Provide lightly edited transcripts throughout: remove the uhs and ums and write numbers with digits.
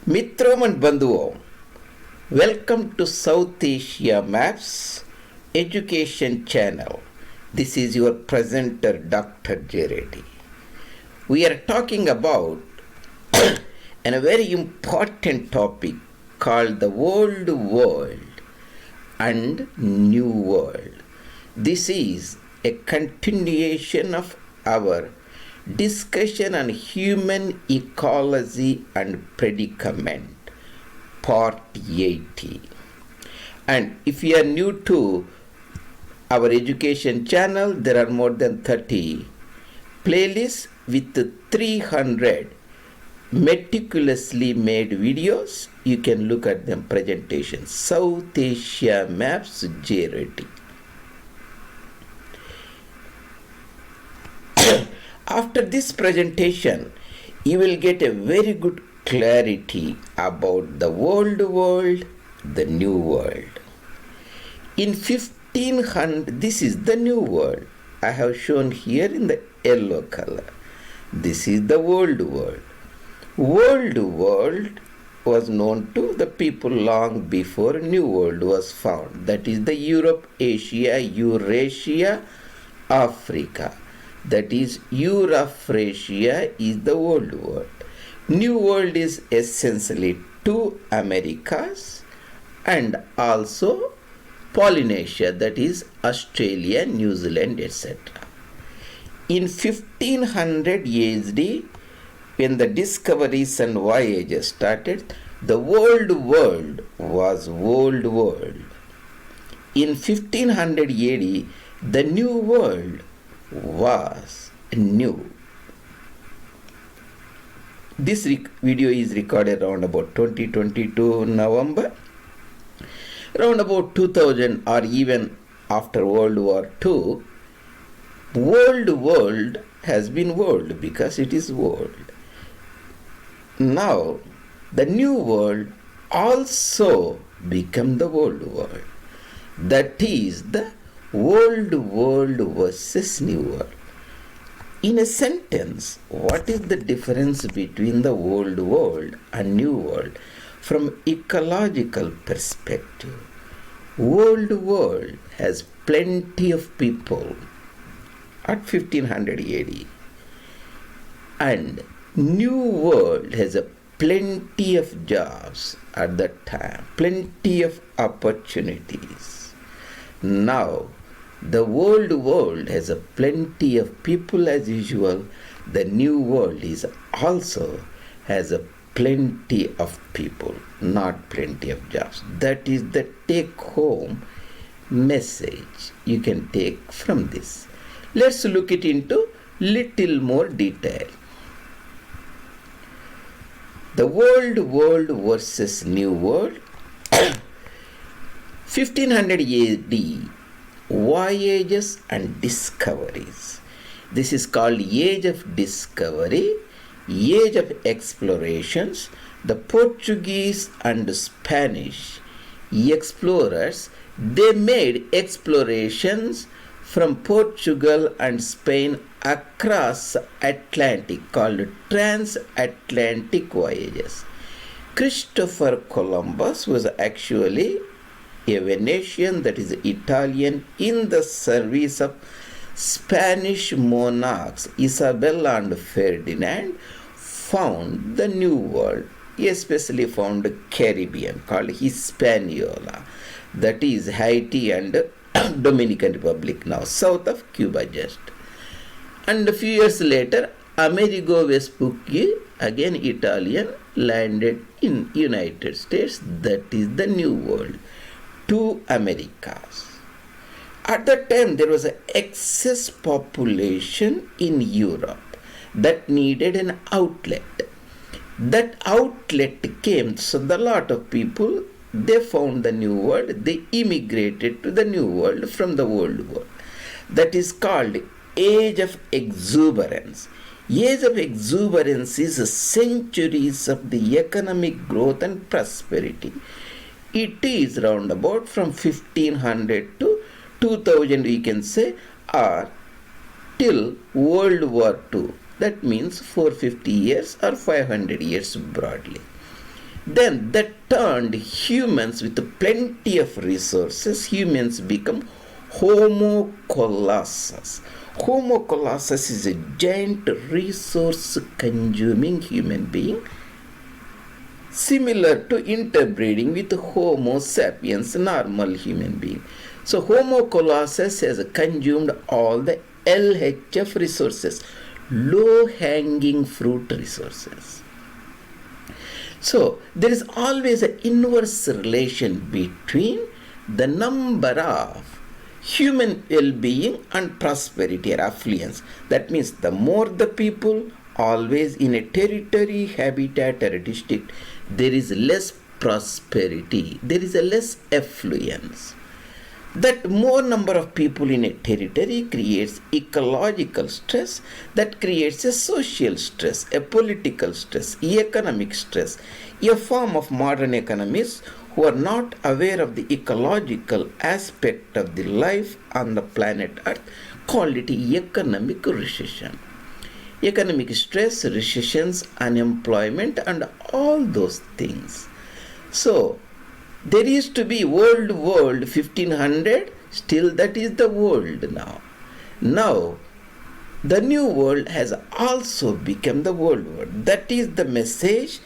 Mitrom and Bandhuvam, welcome to South Asia Maps Education Channel. This is your presenter, Dr. Reddy. We are talking about a very important topic called the Old World and New World. This is a continuation of our discussion on human ecology and predicament, part 80. And if you are new to our education channel, there are more than 30 playlists with 300 meticulously made videos. You can look at them presentations. South Asia Maps Reddy. After this presentation, you will get a very good clarity about the old world, the new world. In 1500, this is the new world. I have shown here in the yellow color. This is the old world. Old world was known to the people long before new world was found. That is the Europe, Asia, Eurasia, Africa. That is, Eurasia is the old world. New world is essentially two Americas and also Polynesia, that is Australia, New Zealand, etc. In 1500 AD, when the discoveries and voyages started, the old world was old world. In 1500 AD, the new world was new. This video is recorded around about 2022 November. Around about 2000 or even after World War II, old world has been world because it is world. Now, the new world also become the old world. That is the old world versus new world. In a sentence, what is the difference between the old world and new world from ecological perspective? Old world has plenty of people at 1500 AD, and new world has a plenty of jobs at that time, plenty of opportunities. Now, the old world has a plenty of people as usual. The new world is also has a plenty of people, not plenty of jobs. That is the take-home message you can take from this. Let's look it into little more detail. The old world versus new world. 1500 AD, voyages and discoveries. This is called Age of Discovery, Age of Explorations. The Portuguese and Spanish explorers, they made explorations from Portugal and Spain across Atlantic called Transatlantic voyages. Christopher Columbus was actually a Venetian, that is Italian, in the service of Spanish monarchs Isabella and Ferdinand, found the New World, especially found the Caribbean called Hispaniola, that is Haiti and Dominican Republic now, south of Cuba just. And a few years later, Amerigo Vespucci, again Italian, landed in United States, that is the New World. Two Americas. At that time, there was an excess population in Europe that needed an outlet. That outlet came, so the lot of people, they found the New World, they immigrated to the New World from the Old World. That is called Age of Exuberance. Age of Exuberance is centuries of the economic growth and prosperity. It is round about from 1500 to 2000, we can say, or till World War II. That means 450 years or 500 years broadly. Then that turned humans with plenty of resources. Humans become Homo Colossus. Homo Colossus is a giant resource-consuming human being, similar to interbreeding with Homo sapiens, normal human being. So Homo Colossus has consumed all the LHF resources, low-hanging fruit resources. So there is always an inverse relation between the number of human well-being and prosperity or affluence. That means the more the people, always in a territory, habitat or a district, there is less prosperity, there is a less affluence. That more number of people in a territory creates ecological stress, that creates a social stress, a political stress, economic stress, a form of modern economists who are not aware of the ecological aspect of the life on the planet Earth call it economic recession. Economic stress, recessions, unemployment, and all those things. So, there used to be world 1500, still that is the world now. Now, the new world has also become the world. That is the message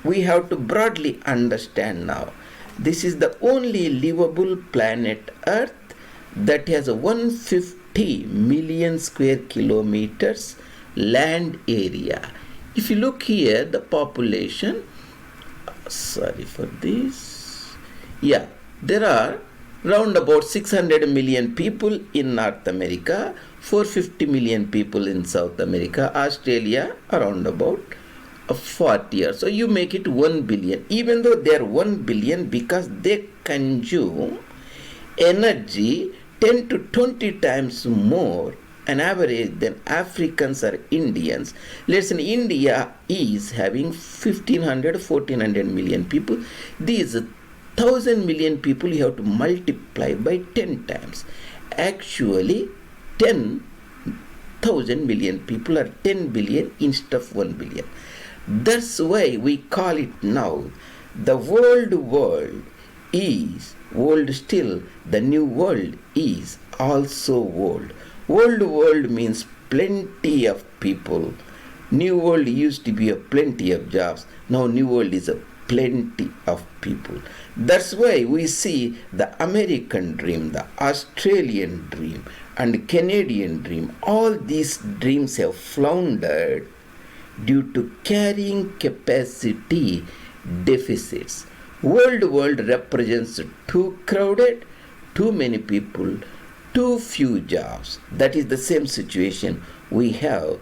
we have to broadly understand now. This is the only livable planet Earth that has 150 million square kilometers land area. If you look here, the population, sorry for this, yeah, there are round about 600 million people in North America, 450 million people in South America, Australia around about 40 years. So you make it 1 billion, even though they are 1 billion because they consume energy 10 to 20 times more an average than Africans or Indians. Let's say India is having 1400 million people. These 1,000 million people you have to multiply by 10 times. Actually, 10,000 million people are 10 billion instead of 1 billion. That's why we call it now the world is world still, the new world is also world. World means plenty of people. New world used to be a plenty of jobs. Now new world is a plenty of people. That's why we see the American dream, the Australian dream, and Canadian dream. All these dreams have floundered due to carrying capacity deficits. World represents too crowded, too many people, too few jobs. That is the same situation we have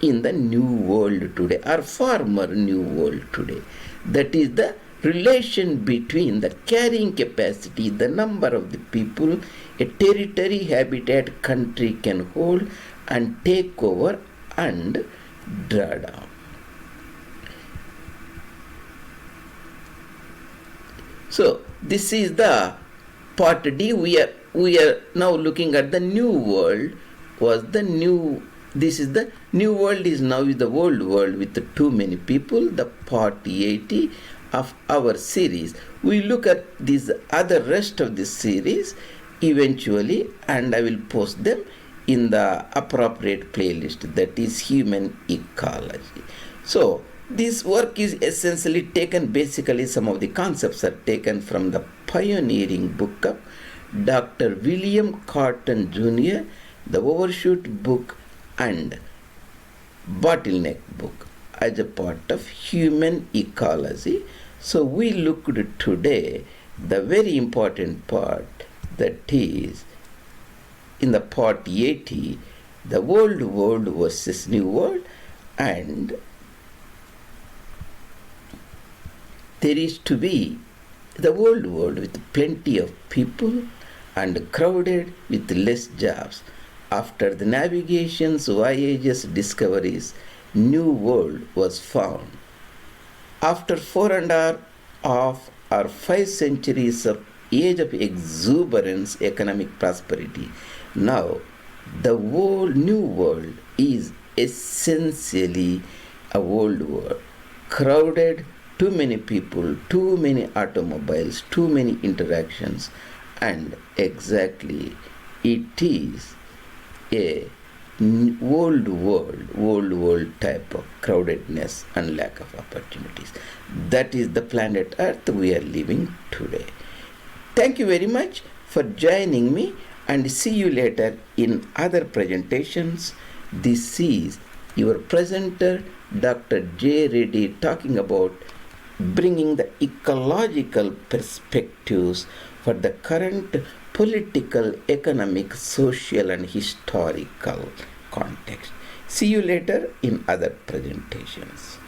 in the new world today, or former new world today. That is the relation between the carrying capacity, the number of the people a territory, habitat, country can hold and take over and draw down. So this is the part D. We are now looking at the new world. This is the new world is now is the world with too many people. The part 80 of our series. We look at this other rest of this series eventually, and I will post them in the appropriate playlist, that is human ecology. So this work is essentially taken, basically some of the concepts are taken from the pioneering book of Dr. William Catton Jr., the Overshoot book and Bottleneck book as a part of human ecology. So we looked today the very important part, that is in the part 80, the world versus new world, and there is to be the world with plenty of people and crowded with less jobs. After the navigations, voyages, discoveries, new world was found. After 4.5 or 5 centuries of age of exuberance, economic prosperity, now the new world is essentially a world, crowded too many people, too many automobiles, too many interactions, and exactly it is a old world type of crowdedness and lack of opportunities. That is the planet Earth we are living today. Thank you very much for joining me, and see you later in other presentations. This is your presenter, Dr. J. Reddy, talking about bringing the ecological perspectives for the current political, economic, social, and historical context. See you later in other presentations.